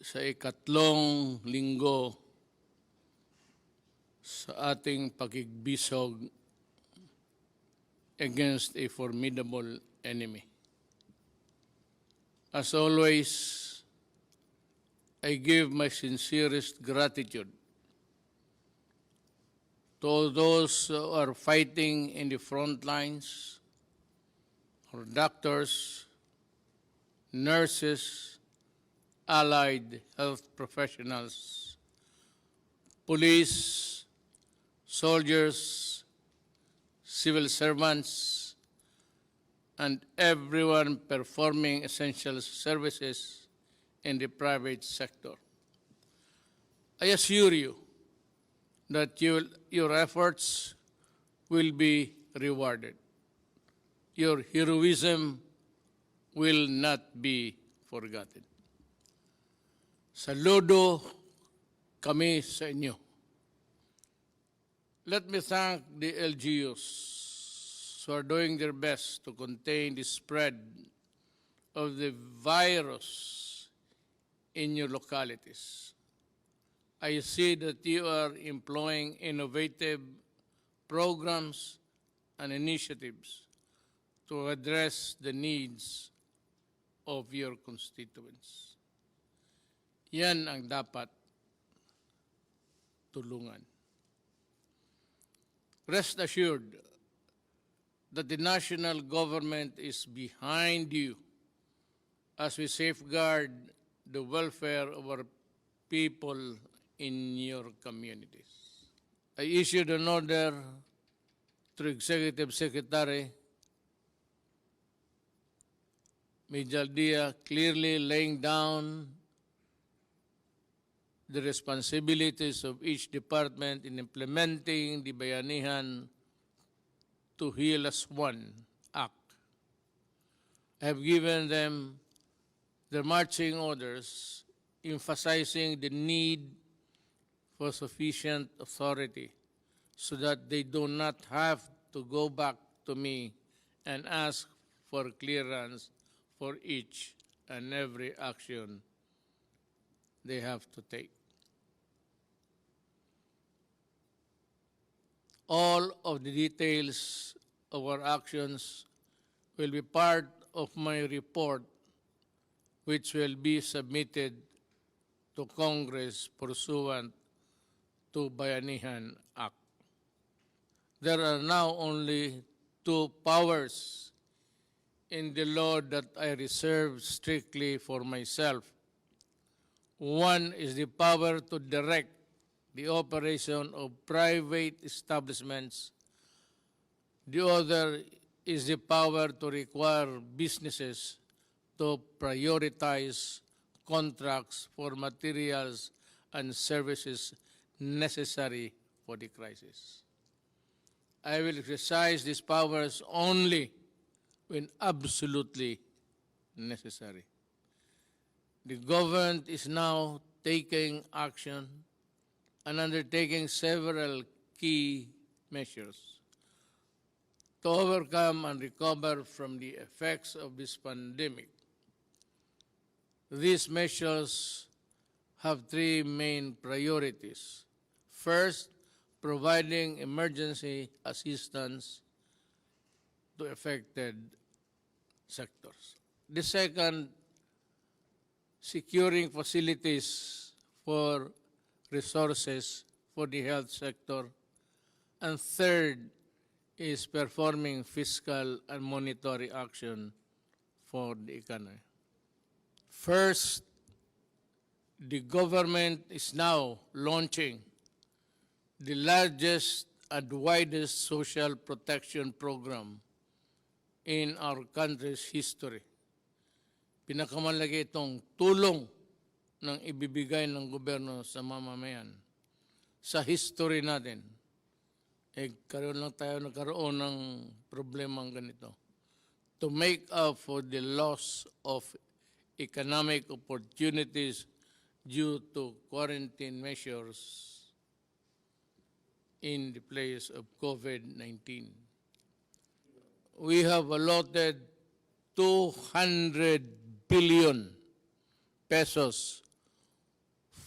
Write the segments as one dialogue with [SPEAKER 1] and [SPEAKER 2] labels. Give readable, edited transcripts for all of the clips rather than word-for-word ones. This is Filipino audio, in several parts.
[SPEAKER 1] sa ikatlong linggo sa ating pakigbisog against a formidable enemy. As always, I give my sincerest gratitude to all those who are fighting in the front lines, our doctors, nurses, allied health professionals, police, soldiers, civil servants, and everyone performing essential services in the private sector. I assure you that your efforts will be rewarded. Your heroism will not be forgotten. Saludo kami sa inyo. Let me thank the LGUs who are doing their best to contain the spread of the virus in your localities. I see that you are employing innovative programs and initiatives to address the needs of your constituents. Yan ang dapat tulungan. Rest assured that the national government is behind you as we safeguard the welfare of our people in your communities. I issued an order to Executive Secretary Mijaldea clearly laying down the responsibilities of each department in implementing the Bayanihan to Heal as One Act. I have given them their marching orders emphasizing the need for sufficient authority so that they do not have to go back to me and ask for clearance for each and every action they have to take. All of the details of our actions will be part of my report, which will be submitted to Congress pursuant to Bayanihan Act. There are now only two powers in the law that I reserve strictly for myself. One is the power to direct the operation of private establishments. The other is the power to require businesses to prioritize contracts for materials and services necessary for the crisis. I will exercise these powers only when absolutely necessary. The government is now taking action and undertaking several key measures to overcome and recover from the effects of this pandemic. These measures have three main priorities. First, providing emergency assistance to affected sectors. The second, securing facilities for resources for the health sector. And third is performing fiscal and monetary action for the economy. First, the government is now launching the largest and widest social protection program in our country's history. Pinakamalaki itong tulong ng ibibigay ng gobyerno sa mamamayan sa history natin. Karoon lang tayo nagkaroon ng problemang ganito. To make up for the loss of economic opportunities due to quarantine measures in the place of COVID-19. We have allotted 200 billion pesos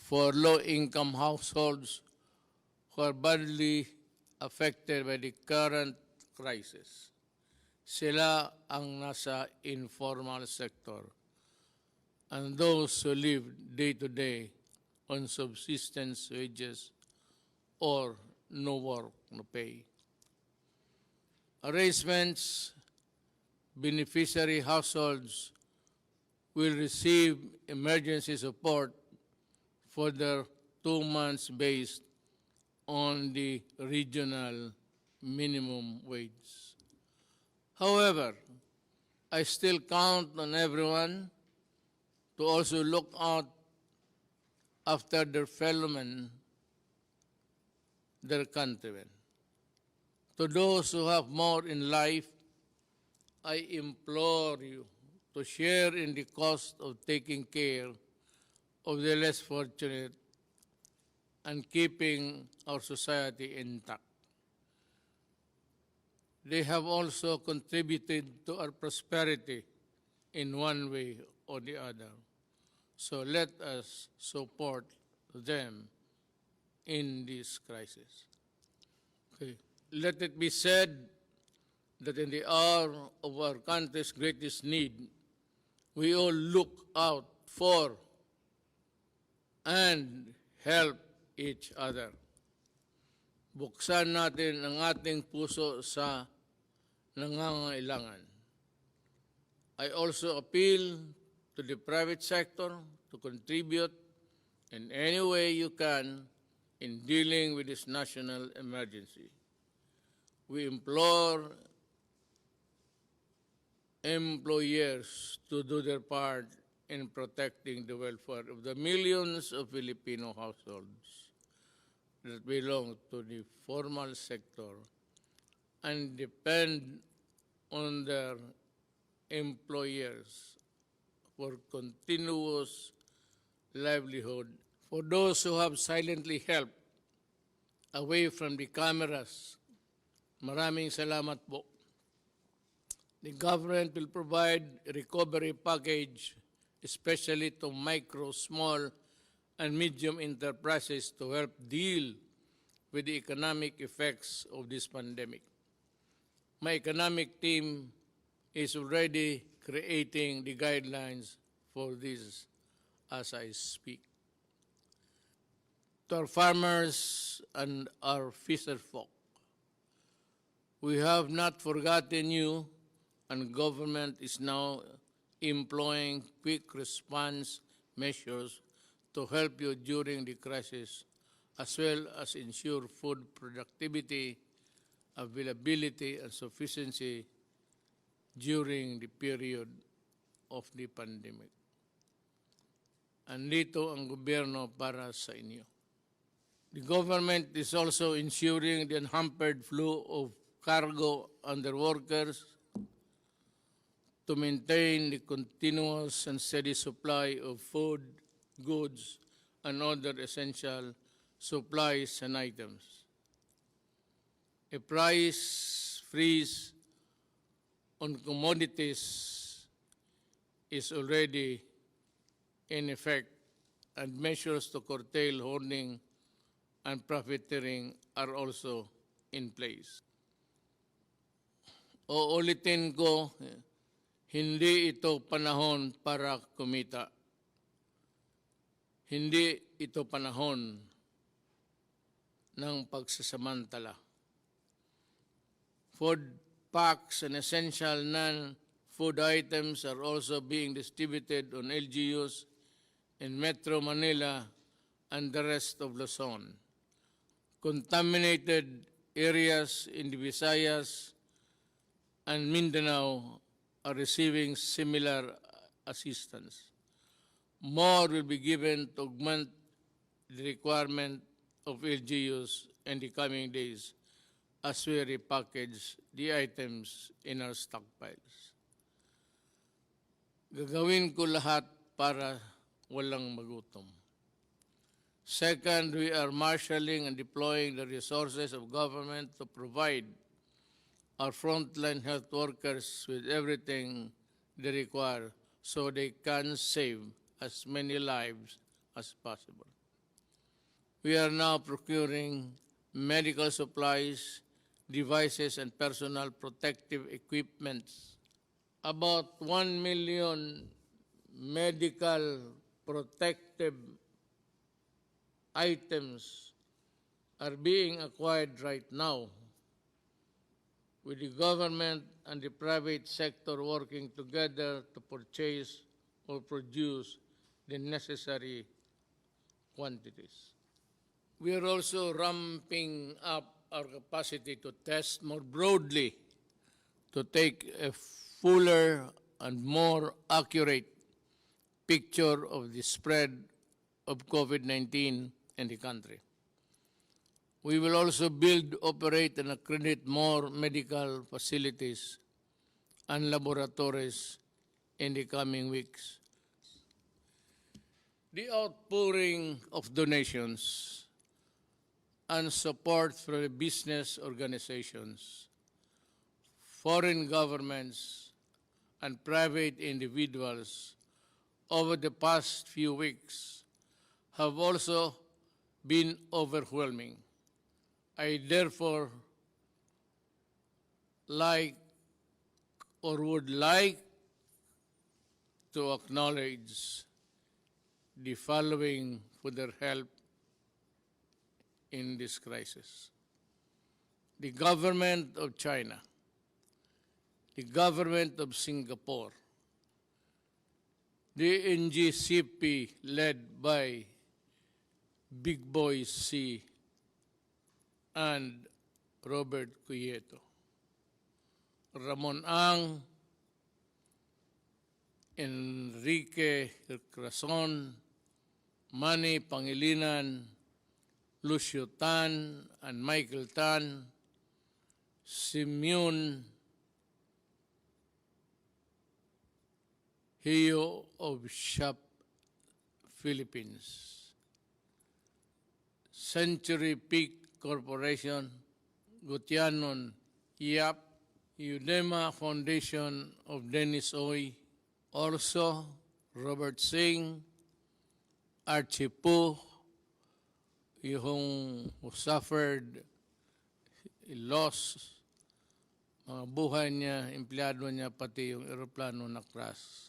[SPEAKER 1] for low-income households who are badly affected by the current crisis. Sila ang nasa informal sector and those who live day-to-day on subsistence wages or no work, no pay. Arrangements, beneficiary households will receive emergency support for their 2 months based on the regional minimum wage. However, I still count on everyone to also look out after their fellow men, their countrymen. To those who have more in life, I implore you to share in the cost of taking care of the less fortunate and keeping our society intact. They have also contributed to our prosperity in one way or the other. So let us support them in this crisis. Okay. Let it be said that in the hour of our country's greatest need, we all look out for and help each other. Buksan natin ang ating puso sa nangangailangan. I also appeal to the private sector to contribute in any way you can in dealing with this national emergency. We implore employers to do their part in protecting the welfare of the millions of Filipino households that belong to the formal sector and depend on their employers for continuous livelihood. For those who have silently helped away from the cameras, maraming salamat po. The government will provide a recovery package, especially to micro, small, and medium enterprises to help deal with the economic effects of this pandemic. My economic team is already creating the guidelines for this as I speak. To our farmers and our fisherfolk, we have not forgotten you, and government is now employing quick response measures to help you during the crisis, as well as ensure food productivity, availability, and sufficiency during the period of the pandemic. Andito ang gobyerno para sa inyo. The government is also ensuring the unhampered flow of cargo and their workers to maintain the continuous and steady supply of food, goods, and other essential supplies and items. A price freeze on commodities is already in effect, and measures to curtail hoarding and profiteering are also in place. Uulitin ko, hindi ito panahon para kumita. Hindi ito panahon ng pagsasamantala. Food packs and essential non-food items are also being distributed on LGUs in Metro Manila and the rest of Luzon. Contaminated areas in the Visayas and Mindanao are receiving similar assistance. More will be given to augment the requirement of LGUs in the coming days as we repackage the items in our stockpiles. Gagawin ko lahat para walang magutom. Second, we are marshalling and deploying the resources of government to provide our frontline health workers with everything they require so they can save as many lives as possible. we are now procuring medical supplies, devices, and personal protective equipments. About 1 million medical protective items are being acquired right now, with the government and the private sector working together to purchase or produce the necessary quantities. We are also ramping up our capacity to test more broadly, to take a fuller and more accurate picture of the spread of COVID-19 in the country. We will also build, operate, and accredit more medical facilities and laboratories in the coming weeks. The outpouring of donations and support from the business organizations, foreign governments, and private individuals over the past few weeks have also been overwhelming. I therefore would like to acknowledge the following for their help in this crisis: the government of China, the government of Singapore, the NGCP led by Big Boy C and Robert Cuyeto, Ramon Ang, Enrique Crason, Manny Pangilinan, Lucio Tan and Michael Tan, Simeon Heo of Shop Philippines, Century Peak Corporation, Gutianon Yap, Udema Foundation of Dennis Oy, also Robert Singh, Archie Po, yung who suffered loss, mga buhay niya, empleyado niya, pati yung aeroplano na crash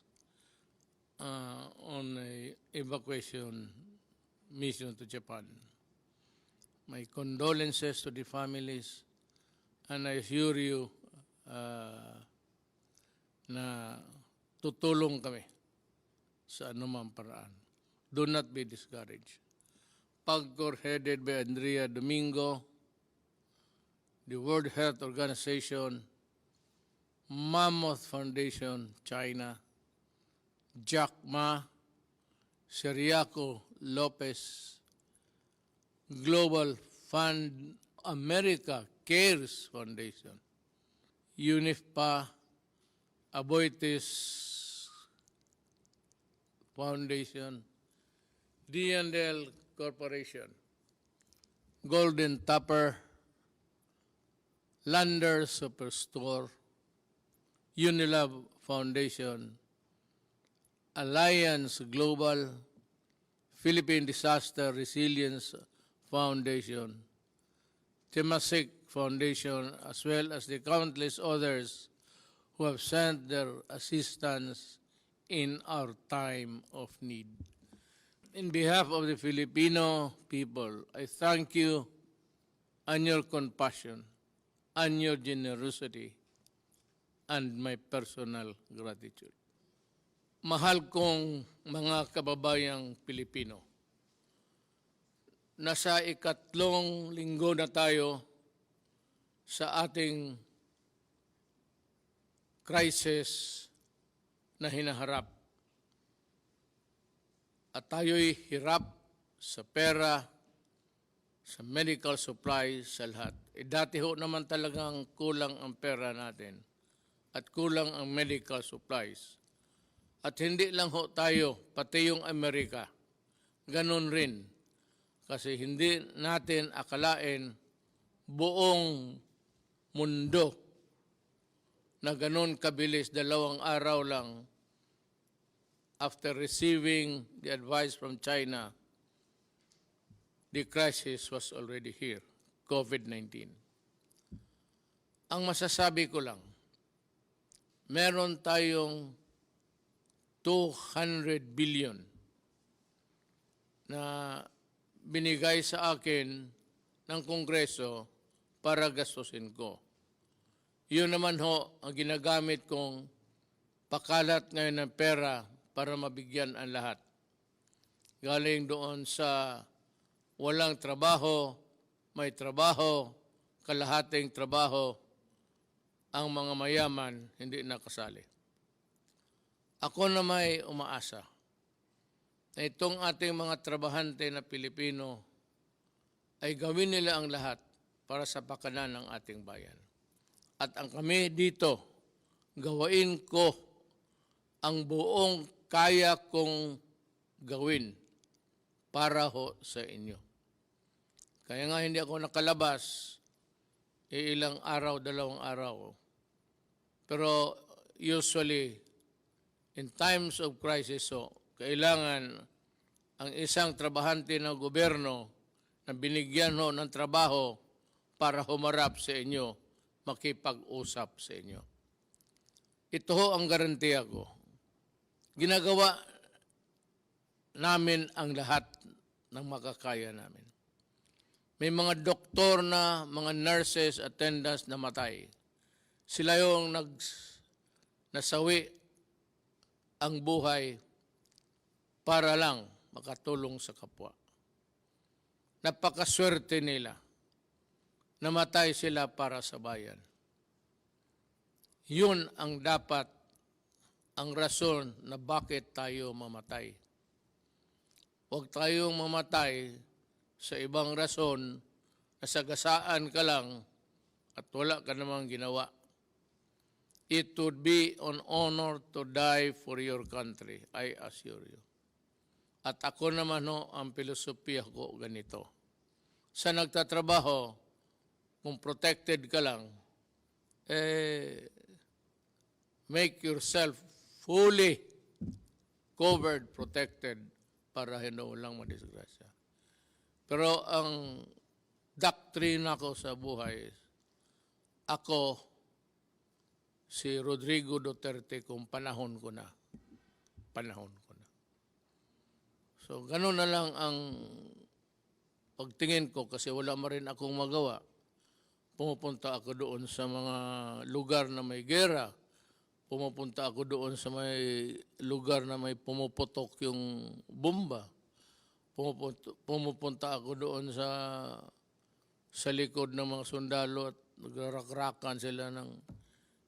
[SPEAKER 1] on a evacuation mission to Japan. My condolences to the families, and I assure you na tutulong kami sa anumang paraan. Do not be discouraged. PAGCOR headed by Andrea Domingo, the World Health Organization, Mammoth Foundation, China, Jack Ma, Seriaco Lopez, Global Fund America Cares Foundation, UNIFPA, Aboitiz Foundation, D&L Corporation, Golden Tupper, Lander Superstore, Unilab Foundation, Alliance Global, Philippine Disaster Resilience Foundation, Temasek Foundation, as well as the countless others who have sent their assistance in our time of need. In behalf of the Filipino people, I thank you and your compassion and your generosity and my personal gratitude. Mahal kong mga kababayang Pilipino, nasa ikatlong linggo na tayo sa ating crisis na hinaharap. At tayo'y hirap sa pera, sa medical supplies, sa lahat. Dati ho naman talagang kulang ang pera natin at kulang ang medical supplies. At hindi lang ho tayo, pati yung Amerika, ganun rin. Kasi hindi natin akalain buong mundo na ganun kabilis, 2 araw lang after receiving the advice from China, the crisis was already here, COVID-19. Ang masasabi ko lang, meron tayong 200 billion na binigay sa akin ng Kongreso para gastusin ko. Yun naman ho ang ginagamit kong pakalat ngayon ng pera para mabigyan ang lahat. Galing doon sa walang trabaho, may trabaho, kalahating trabaho, ang mga mayaman hindi nakasali. Ako na may umaasa na itong ating mga trabahante na Pilipino ay gawin nila ang lahat para sa pakanan ng ating bayan. At ang kami dito, gawain ko ang buong kaya kong gawin para ho sa inyo. Kaya nga hindi ako nakalabas, ilang araw, 2 araw. Pero usually, in times of crisis, kailangan ang isang trabahante ng gobyerno na binigyan ho ng trabaho para humarap sa inyo, makipag-usap sa inyo. Ito ho ang garantiya ko. Ginagawa namin ang lahat ng makakaya namin. May mga doktor na, mga nurses, attendants na matay. Sila yung nasawi ang buhay para lang makatulong sa kapwa. Napakaswerte nila. Namatay sila para sa bayan. Yun ang dapat, ang rason na bakit tayo mamatay. Huwag tayong mamatay sa ibang rason na sagasaan ka lang at wala ka namang ginawa. It would be an honor to die for your country, I assure you. At ako naman ang filosofiya ko ganito. Sa nagtatrabaho, kung protected ka lang, make yourself fully covered, protected, para hindi walang madisgrasya. Pero ang doktrina ko sa buhay, ako, si Rodrigo Duterte, kung panahon ko na. So, ganun na lang ang pagtingin ko kasi wala ma rin akong magawa. Pumupunta ako doon sa mga lugar na may gera. Pumupunta ako doon sa may lugar na may pumuputok yung bomba. Pumupunta ako doon sa likod ng mga sundalo at nagrakrakan sila ng...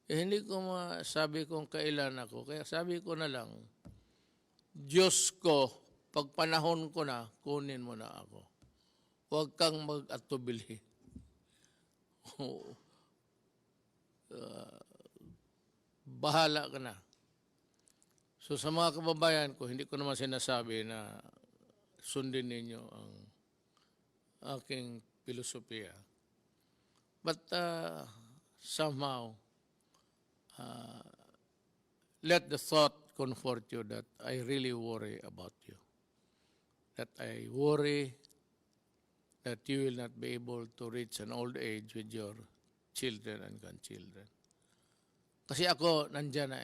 [SPEAKER 1] hindi ko masabi kung kailan ako. Kaya sabi ko na lang, Diyos ko, pag panahon ko na, kunin mo na ako. Huwag kang mag-atubili. Bahala ka na. So sa mga kababayan ko, hindi ko naman sinasabi na sundin ninyo ang aking filosofiya. But somehow, let the thought comfort you that I really worry about you. That I worry that you will not be able to reach an old age with your children and grandchildren. Kasi ako, nandyan na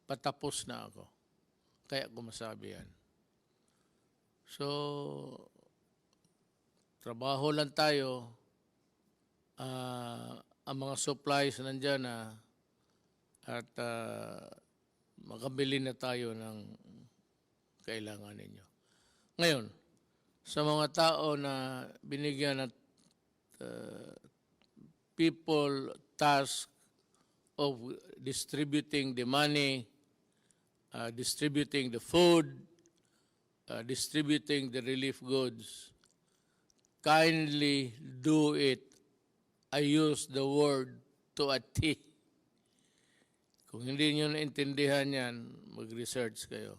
[SPEAKER 1] patapos na ako. Kaya ko masabi yan. So, trabaho lang tayo. Ang mga supplies nandyan na at makabili na tayo ng kailangan ninyo. Ngayon, sa mga tao na binigyan ng people task of distributing the money, distributing the food, distributing the relief goods, kindly do it. I use the word to a T. Kung hindi nyo naintindihan yan, mag-research kayo.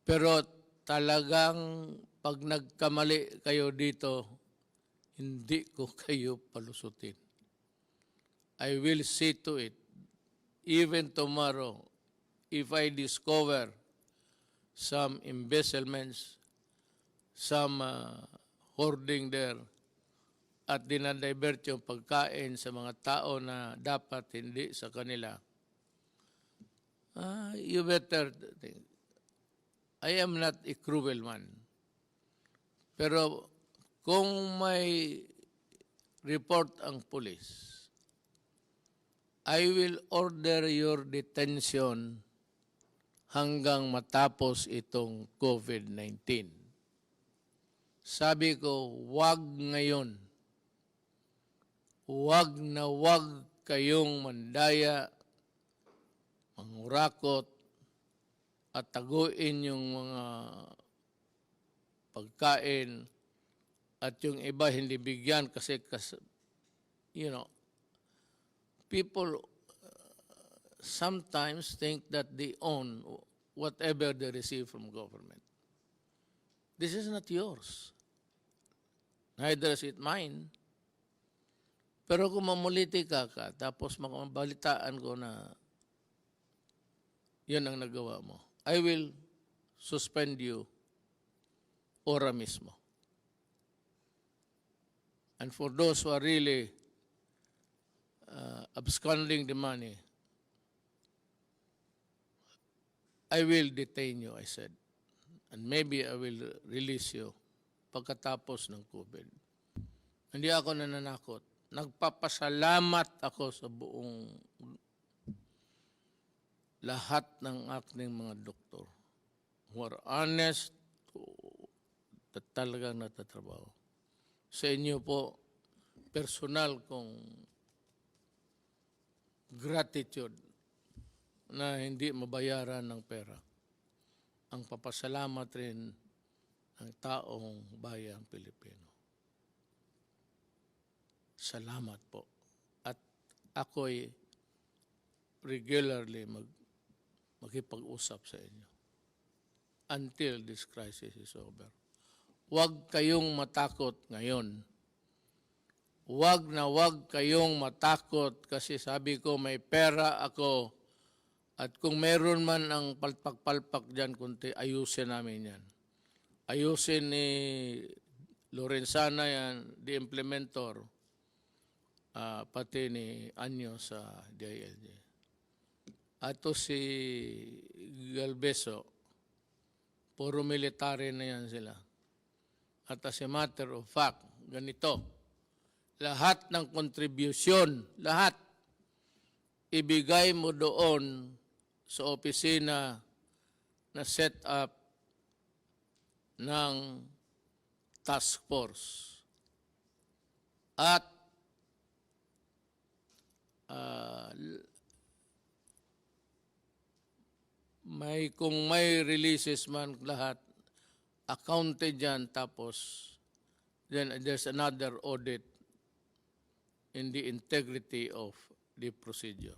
[SPEAKER 1] Pero talagang pag nagkamali kayo dito, hindi ko kayo palusutin. I will see to it, even tomorrow, if I discover some embezzlements, some hoarding there at dinadivert yung pagkain sa mga tao na dapat hindi sa kanila, you better think. I am not a cruel man. Pero kung may report ang pulis, I will order your detention hanggang matapos itong COVID-19. Sabi ko, wag ngayon. Wag na wag kayong mandaya, mangurakot, at taguin yung mga pagkain at yung iba hindi bigyan kasi you know, people sometimes think that they own whatever they receive from government. This is not yours. Neither is it mine. Pero kung mamuliti ka, tapos makabalitaan ko na yun ang nagawa mo, I will suspend you ora mismo. And for those who are really absconding the money, I will detain you, I said. And maybe I will release you pagkatapos ng COVID. Hindi ako nananakot. Nagpapasalamat ako sa buong lahat ng aking mga doktor who are honest, at talagang natatrabaho. Sa inyo po, personal kong gratitude na hindi mabayaran ng pera. Ang papasalamat rin ng taong bayang Pilipino. Salamat po. At ako'y regularly makipag-usap sa inyo until this crisis is over. Huwag kayong matakot ngayon. Huwag na huwag kayong matakot kasi sabi ko may pera ako at kung meron man ang palpak-palpak dyan kunti, ayusin namin yan. Ayusin ni Lorenzana yan, the implementor, pati ni Anyo sa DILG. Ato si Galbeso, puro military na yan sila. At as a matter of fact, ganito, lahat ng contribution, lahat, ibigay mo doon sa opisina na set up ng task force. At kung may releases man lahat, accounted dyan, tapos then there's another audit in the integrity of the procedure.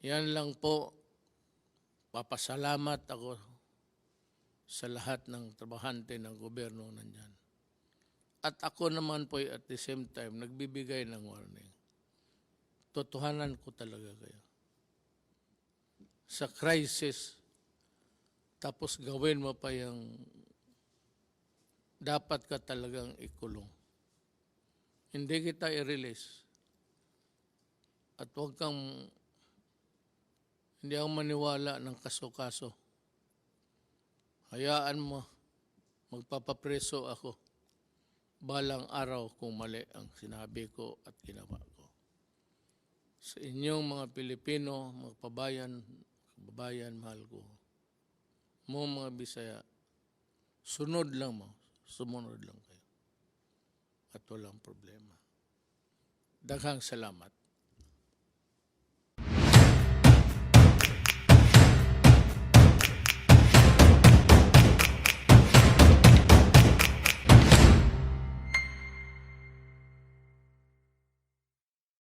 [SPEAKER 1] Yan lang po, papasalamat ako sa lahat ng trabahante ng gobyerno nandyan. At ako naman po at the same time, nagbibigay ng warning. Totohanan ko talaga kayo. Sa crisis, tapos gawin mo pa yung dapat ka talagang ikulong. Hindi kita i-release. At huwag kang, hindi ako maniwala ng kaso-kaso. Hayaan mo, magpapapreso ako. Balang araw kung mali ang sinabi ko at ginawa ko. Sa inyong mga Pilipino, mga kababayan, mahal ko. Mo mga Bisaya, sunod lang mo. Sumunod lang kayo. At walang problema. Daghang salamat.